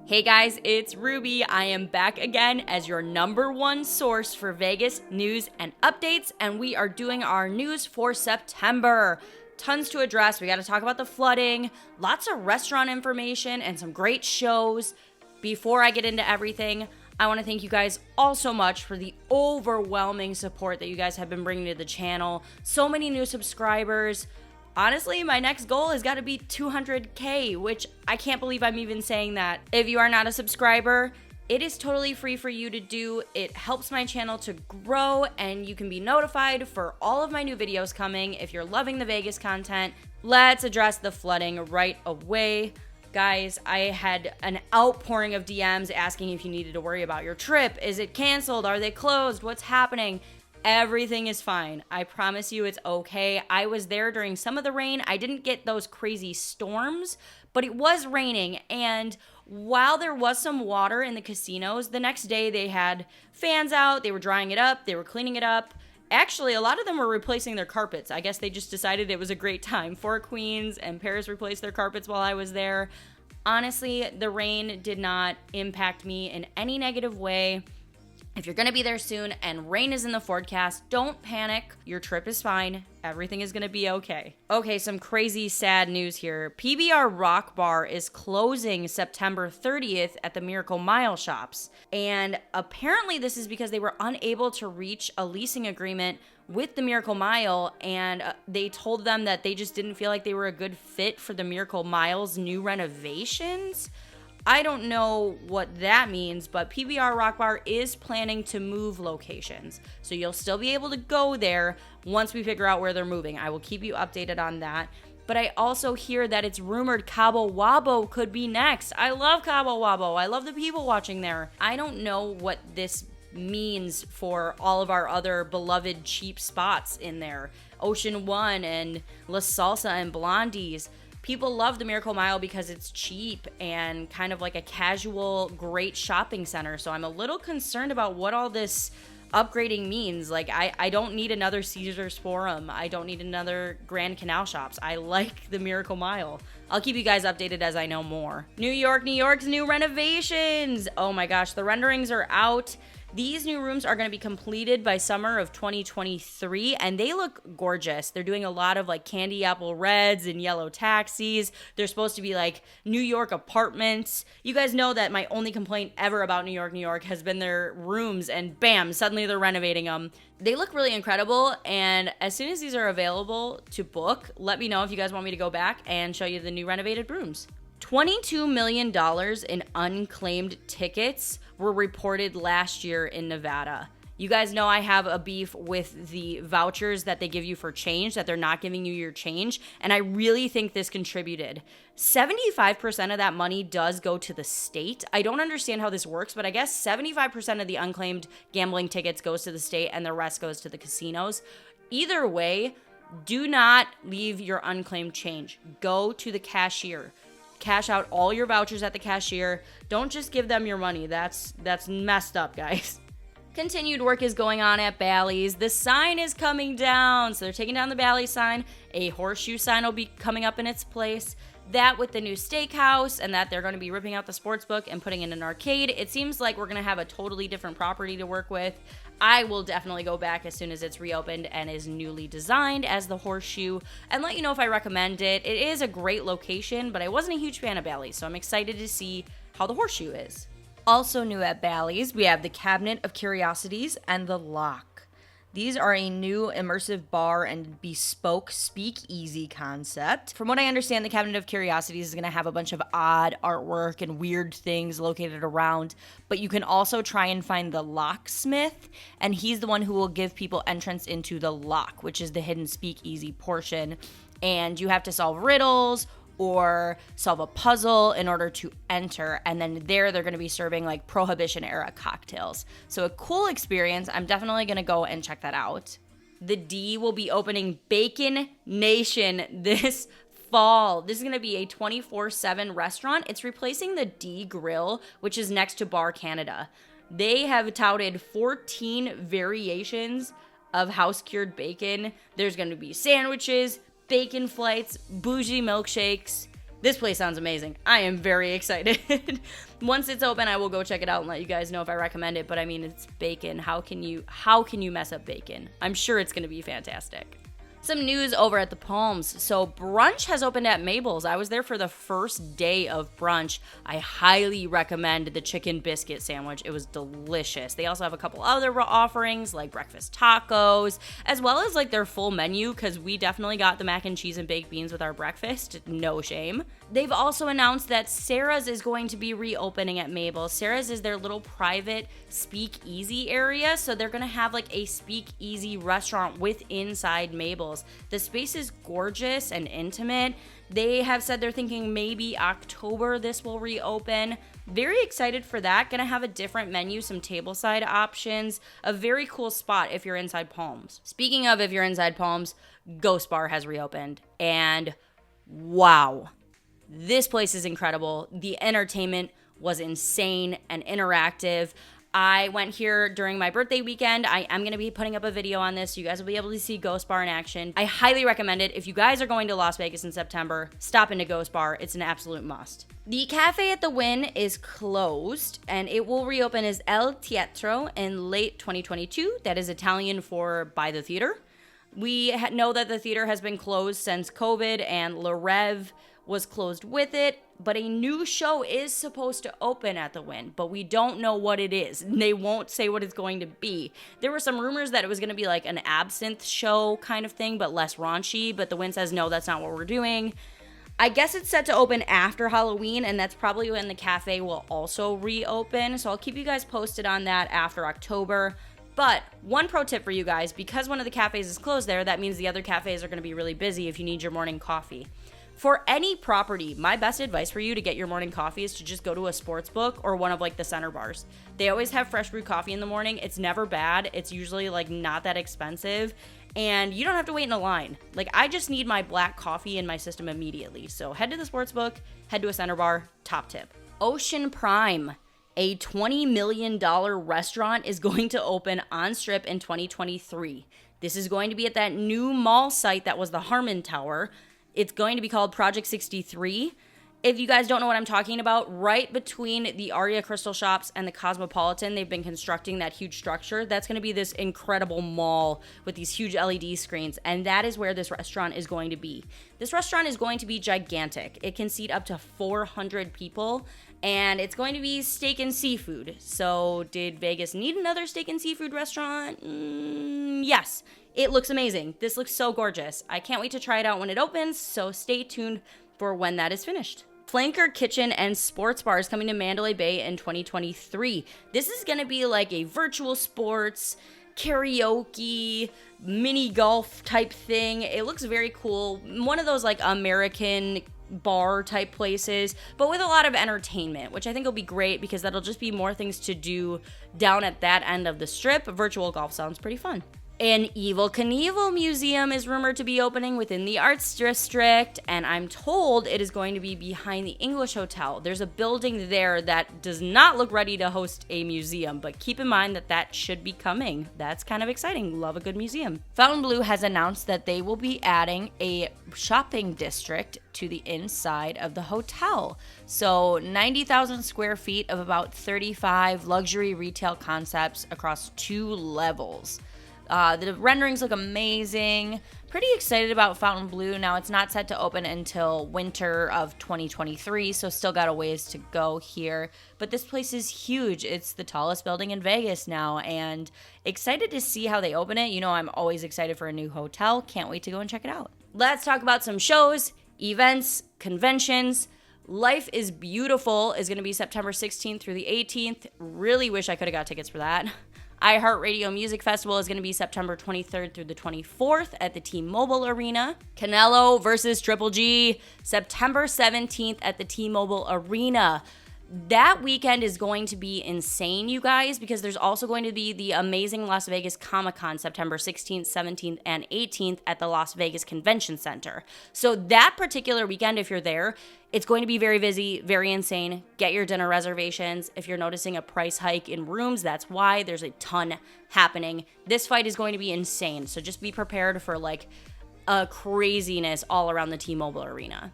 Hey guys, it's Ruby. I am back again as your #1 source for Vegas news and updates, and we are doing our news for September. Tons to address. We got to talk about the flooding, lots of restaurant information, and some great shows. Before I get into everything, I want to thank you guys all so much for the overwhelming support that you guys have been bringing to the channel. So many new subscribers. Honestly, my next goal has got to be 200K, which I can't believe I'm even saying that. If you are not a subscriber, it is totally free for you to do. It helps my channel to grow, and you can be notified for all of my new videos coming if you're loving the Vegas content. Let's address the flooding right away. Guys, I had an outpouring of DMs asking if you needed to worry about your trip. Is it canceled? Are they closed? What's happening? Everything is fine. I promise you it's okay. I was there during some of the rain. I didn't get those crazy storms, but it was raining. And while there was some water in the casinos, the next day they had fans out. They were drying it up. They were cleaning it up. Actually, a lot of them were replacing their carpets. I guess they just decided it was a great time. Four Queens and Paris replaced their carpets while I was there. Honestly, the rain did not impact me in any negative way. If you're going to be there soon and rain is in the forecast, don't panic. Your trip is fine. Everything is going to be okay. Okay, some crazy sad news here. PBR Rock Bar is closing September 30th at the Miracle Mile shops. And apparently this is because they were unable to reach a leasing agreement with the Miracle Mile, and they told them that they just didn't feel like they were a good fit for the Miracle Mile's new renovations. I don't know what that means, but PBR Rock Bar is planning to move locations. So you'll still be able to go there once we figure out where they're moving. I will keep you updated on that. But I also hear that it's rumored Cabo Wabo could be next. I love Cabo Wabo. I love the people watching there. I don't know what this means for all of our other beloved cheap spots in there. Ocean One and La Salsa and Blondie's. People love the Miracle Mile because it's cheap and kind of like a casual, great shopping center. So I'm a little concerned about what all this upgrading means. Like, I don't need another Caesar's Forum. I don't need another Grand Canal Shops. I like the Miracle Mile. I'll keep you guys updated as I know more. New York's new renovations. Oh my gosh, the renderings are out. These new rooms are going to be completed by summer of 2023, and they look gorgeous. They're doing a lot of like candy apple reds and yellow taxis. They're supposed to be like New York apartments. You guys know that my only complaint ever about New York has been their rooms, and bam, suddenly they're renovating them. They look really incredible, and as soon as these are available to book, let me know if you guys want me to go back and show you the new renovated rooms. $22 million in unclaimed tickets were reported last year in Nevada. You guys know I have a beef with the vouchers that they give you for change, that they're not giving you your change, and I really think this contributed. 75% of that money does go to the state. I don't understand how this works, but I guess 75% of the unclaimed gambling tickets goes to the state and the rest goes to the casinos. Either way, do not leave your unclaimed change. Go to the cashier. Cash out all your vouchers at the cashier. Don't just give them your money. That's messed up, guys. Continued work is going on at Bally's. The sign is coming down. So they're taking down the Bally's sign. A horseshoe sign will be coming up in its place. That with the new steakhouse, and that they're going to be ripping out the sports book and putting in an arcade. It seems like we're going to have a totally different property to work with. I will definitely go back as soon as it's reopened and is newly designed as the horseshoe and let you know if I recommend it. It is a great location, but I wasn't a huge fan of Bally's, so I'm excited to see how the horseshoe is. Also new at Bally's, we have the Cabinet of Curiosities and the Lock. These are a new immersive bar and bespoke speakeasy concept. From what I understand, the Cabinet of Curiosities is going to have a bunch of odd artwork and weird things located around, but you can also try and find the locksmith, and he's the one who will give people entrance into the lock, which is the hidden speakeasy portion, and you have to solve riddles or solve a puzzle in order to enter, and then they're going to be serving like Prohibition era cocktails. So a cool experience. I'm definitely going to go and check that out. The D will be opening Bacon Nation this fall. This is going to be a 24/7 restaurant. It's replacing the D Grill, which is next to Bar Canada. They have touted 14 variations of house-cured bacon. There's going to be sandwiches, bacon flights, bougie milkshakes. This place sounds amazing. I am very excited. Once it's open, I will go check it out and let you guys know if I recommend it. But I mean, it's bacon. How can you mess up bacon? I'm sure it's going to be fantastic. Some news over at the Palms. So brunch has opened at Mabel's. I was there for the first day of brunch. I highly recommend the chicken biscuit sandwich. It was delicious. They also have a couple other offerings like breakfast tacos, as well as like their full menu, because we definitely got the mac and cheese and baked beans with our breakfast. No shame. They've also announced that Sarah's is going to be reopening at Mabel's. Sarah's is their little private speakeasy area, so they're gonna have like a speakeasy restaurant with inside Mabel's. The space is gorgeous and intimate. They have said they're thinking maybe October this will reopen. Very excited for that. Gonna have a different menu, some tableside options. A very cool spot if you're inside Palms. Speaking of if you're inside Palms, Ghost Bar has reopened. And wow, this place is incredible. The entertainment was insane and interactive. I went here during my birthday weekend. I am going to be putting up a video on this. So you guys will be able to see Ghost Bar in action. I highly recommend it. If you guys are going to Las Vegas in September, stop into Ghost Bar. It's an absolute must. The cafe at the Wynn is closed, and it will reopen as El Teatro in late 2022. That is Italian for by the theater. We know that the theater has been closed since COVID, and Le Rev was closed with it, but a new show is supposed to open at the Wynn, but we don't know what it is. They won't say what it's going to be. There were some rumors that it was going to be like an absinthe show kind of thing, but less raunchy, but the Wynn says, no, that's not what we're doing. I guess it's set to open after Halloween, and that's probably when the cafe will also reopen, so I'll keep you guys posted on that after October. But one pro tip for you guys, because one of the cafes is closed there, that means the other cafes are going to be really busy if you need your morning coffee. For any property, my best advice for you to get your morning coffee is to just go to a sports book or one of like the center bars. They always have fresh brewed coffee in the morning. It's never bad. It's usually like not that expensive, and you don't have to wait in a line. Like, I just need my black coffee in my system immediately. So head to the sports book, head to a center bar. Top tip. Ocean Prime, a $20 million restaurant, is going to open on Strip in 2023. This is going to be at that new mall site that was the Harmon Tower. It's going to be called Project 63. If you guys don't know what I'm talking about, right between the Aria Crystal Shops and the Cosmopolitan, they've been constructing that huge structure. That's going to be this incredible mall with these huge LED screens, and that is where this restaurant is going to be. This restaurant is going to be gigantic. It can seat up to 400 people, and it's going to be steak and seafood. So did Vegas need another steak and seafood restaurant? Yes. It looks amazing. This looks so gorgeous. I can't wait to try it out when it opens, so stay tuned for when that is finished. Flanker Kitchen and Sports Bar is coming to Mandalay Bay in 2023. This is going to be like a virtual sports, karaoke, mini golf type thing. It looks very cool. One of those like American bar type places, but with a lot of entertainment, which I think will be great because that'll just be more things to do down at that end of the Strip. Virtual golf sounds pretty fun. An Evel Knievel museum is rumored to be opening within the Arts District, and I'm told it is going to be behind the English Hotel. There's a building there that does not look ready to host a museum, but keep in mind that that should be coming. That's kind of exciting. Love a good museum. Fontainebleau has announced that they will be adding a shopping district to the inside of the hotel. So 90,000 square feet of about 35 luxury retail concepts across 2 levels. The renderings look amazing. Pretty excited about Fontainebleau. Now, it's not set to open until winter of 2023, so still got a ways to go here. But this place is huge. It's the tallest building in Vegas now, and excited to see how they open it. You know, I'm always excited for a new hotel. Can't wait to go and check it out. Let's talk about some shows, events, conventions. Life is Beautiful is going to be September 16th through the 18th. Really wish I could have got tickets for that. iHeartRadio Music Festival is going to be September 23rd through the 24th at the T-Mobile Arena. Canelo versus Triple G, September 17th at the T-Mobile Arena. That weekend is going to be insane, you guys, because there's also going to be the amazing Las Vegas Comic-Con September 16th, 17th, and 18th at the Las Vegas Convention Center. So that particular weekend, if you're there, it's going to be very busy, very insane. Get your dinner reservations. If you're noticing a price hike in rooms, that's why. There's a ton happening. This fight is going to be insane, so just be prepared for like a craziness all around the T-Mobile Arena.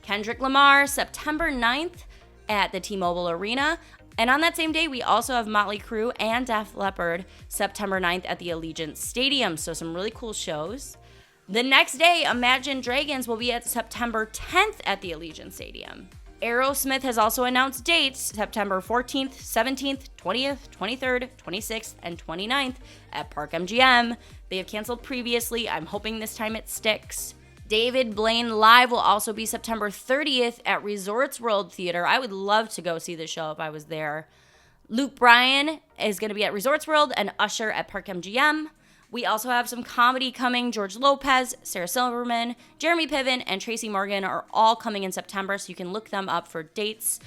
Kendrick Lamar, September 9th at the T-Mobile Arena. And on that same day, we also have Motley Crue and Def Leppard, September 9th at the Allegiant Stadium. So some really cool shows. The next day, Imagine Dragons will be at September 10th at the Allegiant Stadium. Aerosmith has also announced dates, September 14th, 17th, 20th, 23rd, 26th, and 29th at Park MGM. They have canceled previously. I'm hoping this time it sticks. David Blaine Live will also be September 30th at Resorts World Theater. I would love to go see the show if I was there. Luke Bryan is going to be at Resorts World and Usher at Park MGM. We also have some comedy coming. George Lopez, Sarah Silverman, Jeremy Piven, and Tracy Morgan are all coming in September, so you can look them up for dates.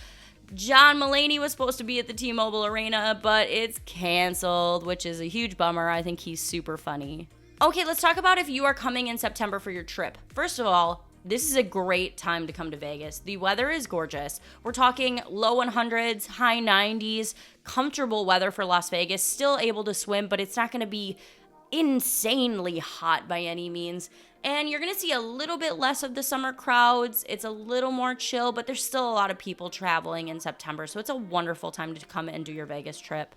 John Mulaney was supposed to be at the T-Mobile Arena, but it's canceled, which is a huge bummer. I think he's super funny. Okay, let's talk about if you are coming in September for your trip. First of all, this is a great time to come to Vegas. The weather is gorgeous. We're talking low 100s, high 90s, comfortable weather for Las Vegas. Still able to swim, but it's not going to be insanely hot by any means. And you're going to see a little bit less of the summer crowds. It's a little more chill, but there's still a lot of people traveling in September. So it's a wonderful time to come and do your Vegas trip.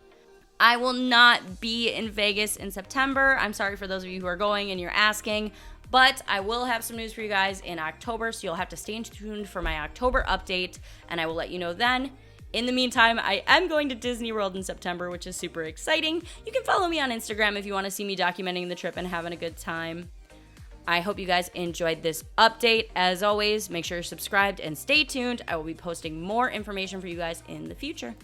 I will not be in Vegas in September. I'm sorry for those of you who are going and you're asking, but I will have some news for you guys in October, so you'll have to stay tuned for my October update, and I will let you know then. In the meantime, I am going to Disney World in September, which is super exciting. You can follow me on Instagram if you want to see me documenting the trip and having a good time. I hope you guys enjoyed this update. As always, make sure you're subscribed and stay tuned. I will be posting more information for you guys in the future.